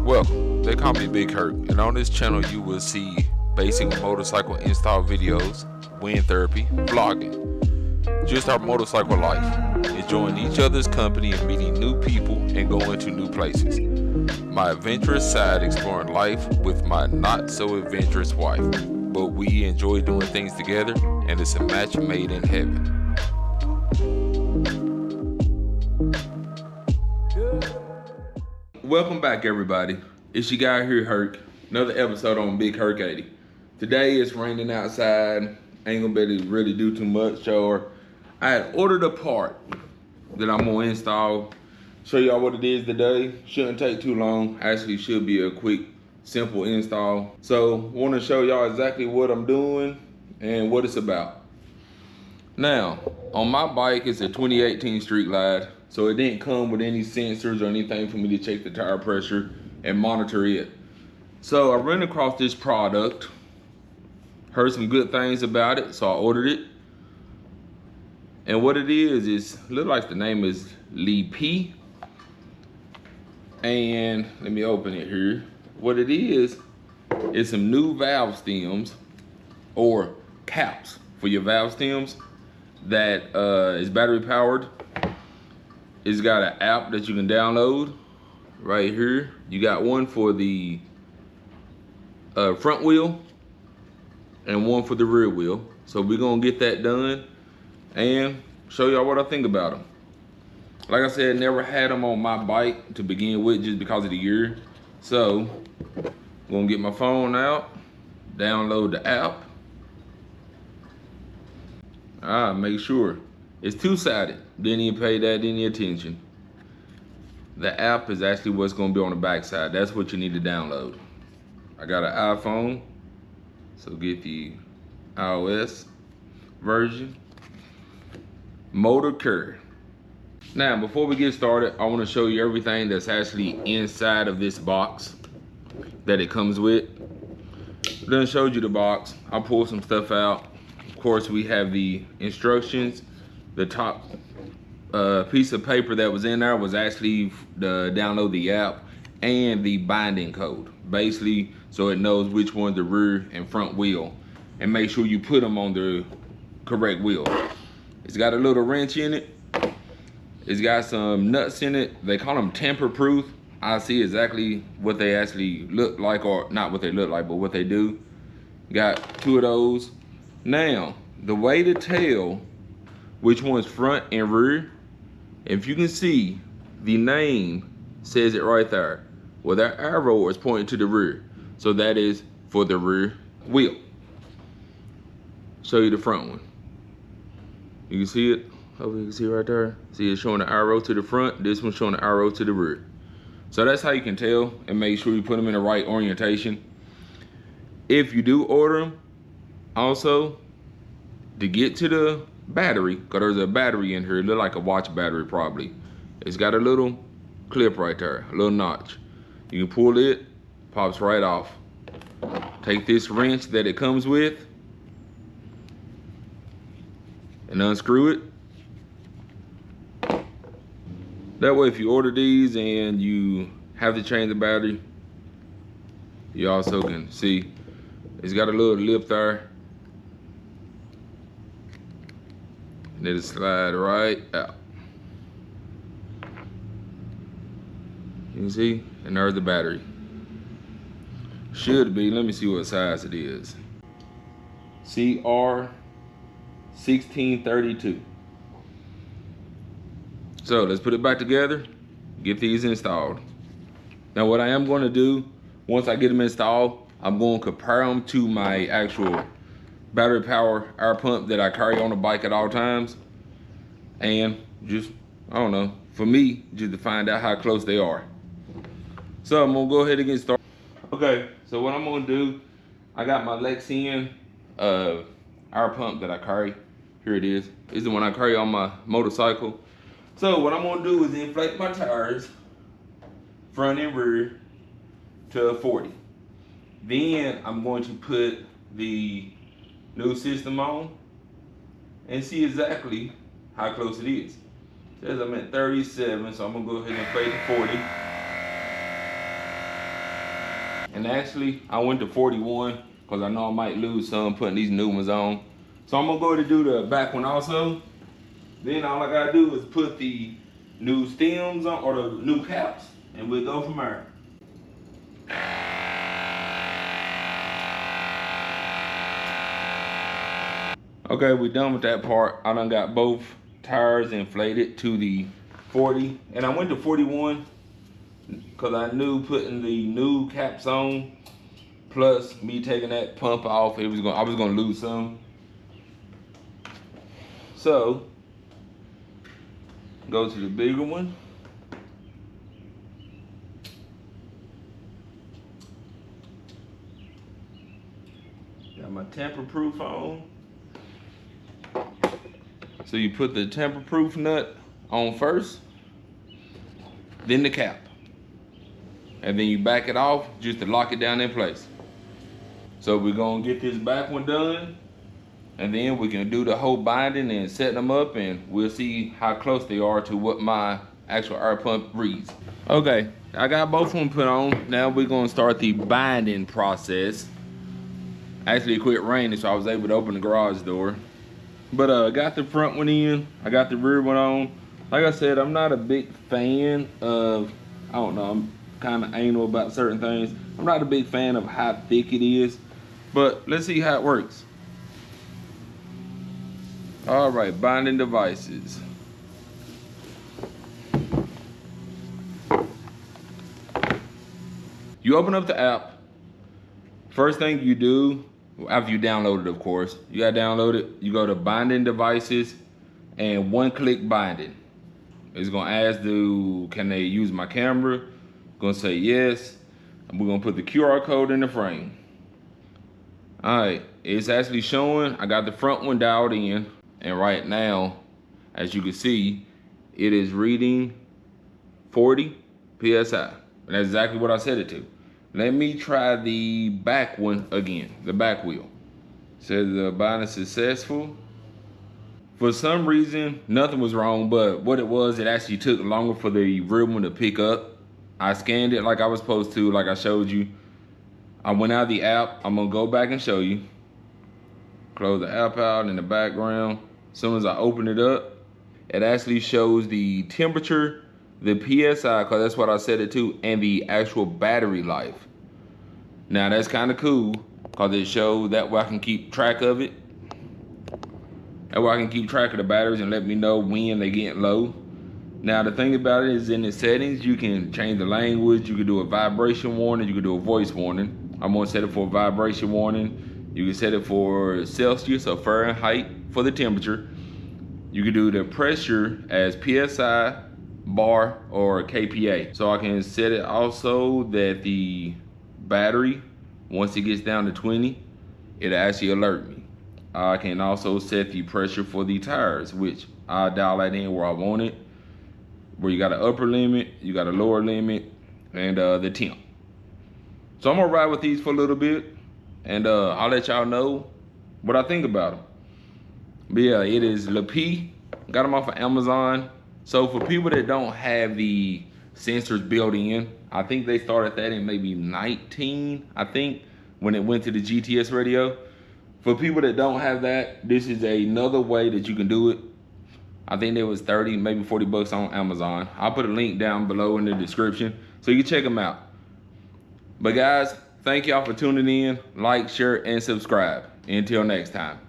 Welcome, they call me Big Herc, and on this channel you will see basic motorcycle install videos, wind therapy, vlogging, just our motorcycle life, enjoying each other's company and meeting new people and going to new places. My adventurous side exploring life with my not so adventurous wife, but we enjoy doing things together and it's a match made in heaven. Welcome back, everybody. It's your guy here, Herc. Another episode on Big Herc 80. Today it's raining outside. Ain't gonna be able to really do too much. Or I had ordered a part that I'm gonna install. Show y'all what it is today. Shouldn't take too long. Actually, should be a quick, simple install. So, want to show y'all exactly what I'm doing and what it's about. Now, on my bike, it's a 2018 Street Glide. So it didn't come with any sensors or anything for me to check the tire pressure and monitor it. So I ran across this product, heard some good things about it, so I ordered it. And what it is looks like the name is leepee. And let me open it here. What it is some new valve stems or caps for your valve stems that is battery powered. It's got an app that you can download right here. You got one for the front wheel and one for the rear wheel. So we're gonna get that done and show y'all what I think about them. Like I said, never had them on my bike to begin with just because of the gear. So I'm gonna get my phone out, download the app. Make sure it's two-sided. Didn't even pay that any attention. The app is actually what's gonna be on the back side. That's what you need to download. I got an iPhone, so get the iOS version. Motor Care. Now, before we get started, I wanna show you everything that's actually inside of this box that it comes with. Done showed you the box. I pulled some stuff out. Of course, we have the instructions. The top piece of paper that was in there was actually to download the app and the binding code, basically so it knows which one's the rear and front wheel, and make sure you put them on the correct wheel. It's got a little wrench in it. It's got some nuts in it. They call them tamper proof. I see exactly what they actually look like, or not what they look like, but what they do. Got two of those. Now, the way to tell which one's front and rear, if you can see, the name says it right there. Well, that arrow is pointing to the rear. So that is for the rear wheel. Show you the front one. You can see it, hope you can see right there. See it's showing the arrow to the front, this one's showing the arrow to the rear. So that's how you can tell, and make sure you put them in the right orientation. If you do order them, also, to get to the battery, because there's a battery in here, it look like a watch battery probably. It's got a little clip right there, a little notch. You can pull it, pops right off. Take this wrench that it comes with and unscrew it. That way if you order these and you have to change the battery, you also can see it's got a little lip there. And it'll slide right out. You can see, and there's the battery. Should be, let me see what size it is. CR 1632. So let's put it back together, get these installed. Now what I am gonna do, once I get them installed, I'm going to compare them to my actual battery power air pump that I carry on the bike at all times, and just, I don't know, for me, just to find out how close they are. So I'm gonna go ahead and get started. Okay, so what I'm gonna do, I got my Lexian air pump that I carry. Here it is. It's the one I carry on my motorcycle. So what I'm gonna do is inflate my tires, front and rear, to 40. Then I'm going to put the new system on and see exactly how close it is. It says I'm at 37, so I'm gonna go ahead and inflate to 40. And actually, I went to 41 because I know I might lose some putting these new ones on. So I'm gonna go ahead and do the back one also. Then all I gotta do is put the new stems on, or the new caps, and we'll go from there. Okay, we're done with that part. I done got both tires inflated to the 40, and I went to 41 because I knew putting the new caps on, plus me taking that pump off, I was gonna lose some. So go to the bigger one. Got my tamper-proof on. So you put the tamper-proof nut on first, then the cap. And then you back it off just to lock it down in place. So we're gonna get this back one done, and then we can do the whole binding and set them up, and we'll see how close they are to what my actual air pump reads. Okay, I got both of them put on. Now we're gonna start the binding process. Actually, it quit raining, so I was able to open the garage door. But I got the front one in, I got the rear one on. Like I said, I'm not a big fan of, I don't know, I'm kind of anal about certain things. I'm not a big fan of how thick it is, but let's see how it works. All right, binding devices. You open up the app. First thing you do, after you download it, of course, you gotta download it. You go to binding devices and one-click binding. It's gonna ask, can they use my camera? Gonna say yes. And we're gonna put the QR code in the frame. All right, it's actually showing. I got the front one dialed in, and right now, as you can see, it is reading 40 PSI. And that's exactly what I set it to. Let me try the back one again, the back wheel. Says the binding successful. For some reason, nothing was wrong, but what it was, it actually took longer for the rear one to pick up. I scanned it like I was supposed to, like I showed you. I went out of the app. I'm gonna go back and show you. Close the app out in the background. As soon as I open it up, it actually shows the temperature, the PSI, because that's what I set it to, and the actual battery life. Now that's kind of cool, because it shows that way I can keep track of it. That way I can keep track of the batteries and let me know when they get low. Now the thing about it is, in the settings, you can change the language. You can do a vibration warning, you can do a voice warning. I'm gonna set it for a vibration warning. You can set it for Celsius or Fahrenheit for the temperature. You can do the pressure as PSI, bar, or KPA. So I can set it also that the battery, once it gets down to 20, it'll actually alert me. I can also set the pressure for the tires, which I'll dial that in where I want it. Where you got an upper limit, you got a lower limit, and the temp. So I'm gonna ride with these for a little bit, and I'll let y'all know what I think about them. But yeah, it is leepee. Got them off of Amazon. So for people that don't have the sensors built in, I think they started that in maybe 19, I think, when it went to the GTS radio. For people that don't have that, this is another way that you can do it. I think there was 30, maybe 40 bucks on Amazon. I'll put a link down below in the description so you can check them out. But guys, thank y'all for tuning in. Like, share, and subscribe. Until next time.